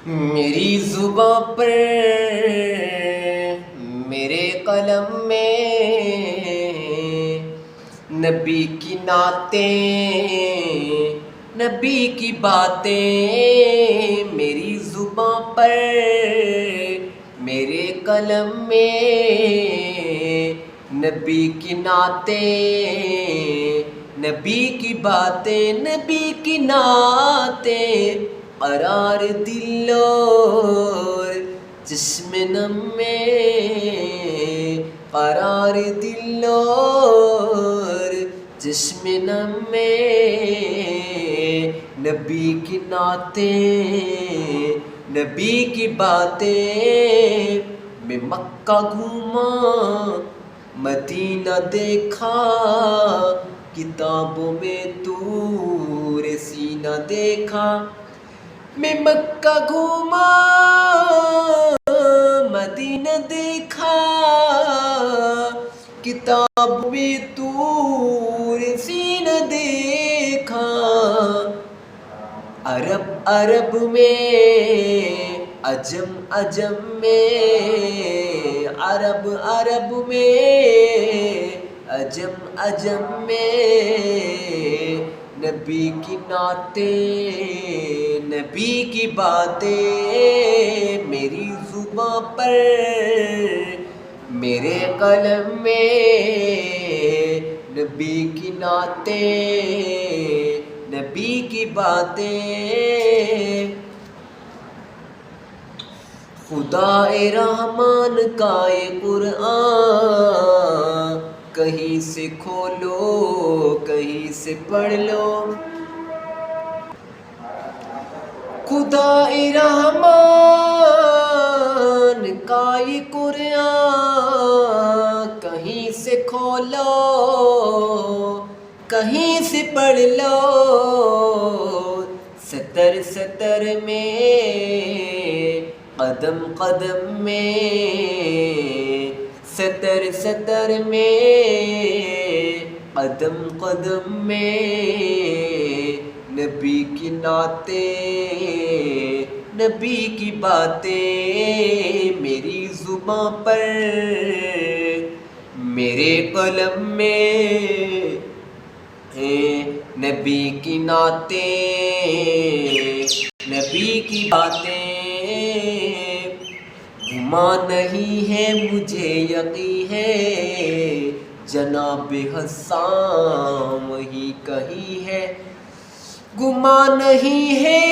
میری زباں پر میرے قلم میں نبی کی نعتیں، نبی کی باتیں، میری زباں پر میرے قلم میں نبی کی نعتیں، نبی کی باتیں، نبی کی نعتیں، قرار دل اور چشم نم میں، قرار دل اور چشم نم میں، نبی کی نعتیں، نبی کی باتیں، میں مکہ گھوما مدینہ دیکھا، کتابوں میں طور سینہ دیکھا، میں مکہ گھوما مدینہ دیکھا، کتاب میں طور سینہ دیکھا، عرب عرب میں، عجم عجم میں، عرب عرب میں، عجم عجم میں، نبی کی نعتیں، نبی کی باتیں، میری زباں پر میرے قلم میں، نبی کی نعتیں، نبی کی باتیں، خدا رحمان کا یہ قرآن کہیں سے کھولو کہیں سے پڑھ لو، خدا رحمان کا یہ قرآن کہیں سے کھولو کہیں سے پڑھ لو، سطر سطر میں، قدم قدم میں، سطر سطر میں، قدم قدم میں، نبی کی نعتیں، نبی کی باتیں، میری زباں پر میرے قلم میں، نبی کی نعتیں، نبی کی باتیں، گمان نہیں ہے مجھے یقین ہے جناب حسان وہی کہیں ہے، گمان نہیں ہے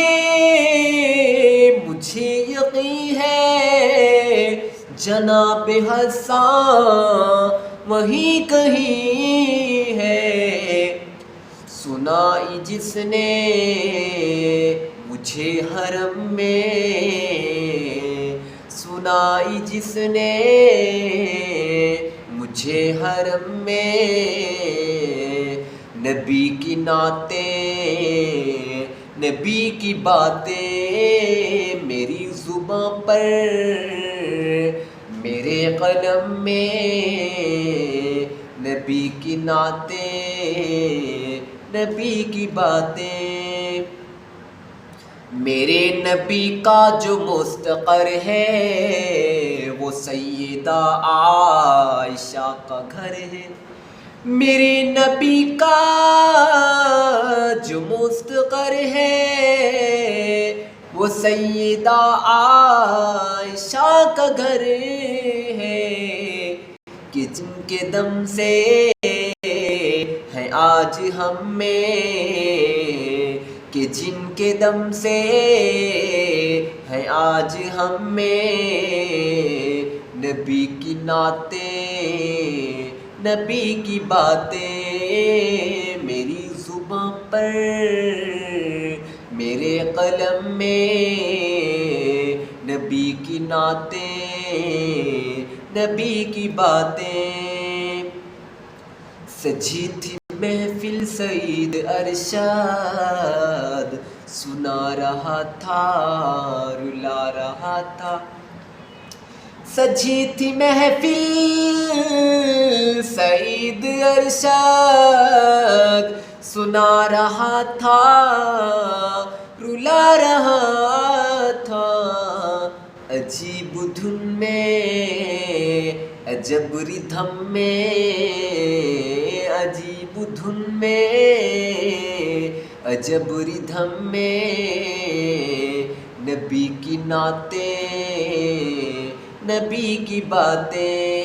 مجھے یقین ہے جناب حسان وہی کہیں ہے، سنائی جس نے مجھے حرم میں، سنائی جس نے مجھے حرم میں، نبی کی نعتیں، نبی کی باتیں، میری زباں پر میرے قلم میں، نبی کی نعتیں، نبی کی باتیں، میرے نبی کا جو مستقر ہے وہ سیدہ عائشہ کا گھر ہے، میرے نبی کا جو مستقر ہے وہ سیدہ عائشہ کا گھر ہے، کہ جن کے دم سے ہے آج ہم میں، کہ جن کے دم سے ہے آج ہم میں، نبی کی نعتیں، نبی کی باتیں، میری زباں پر میرے قلم میں، نبی کی نعتیں، نبی کی باتیں، سجی تھی محفل سعید ارشاد، سنا رہا تھا رلا رہا تھا، سجی تھی محفل سعید ارشاد، سنا رہا تھا رلا رہا تھا، عجیب دھن میں عجب ردھم میں، عجیب دھن میں عجب ردھم میں، نبی کی نعتیں نبی کی باتیں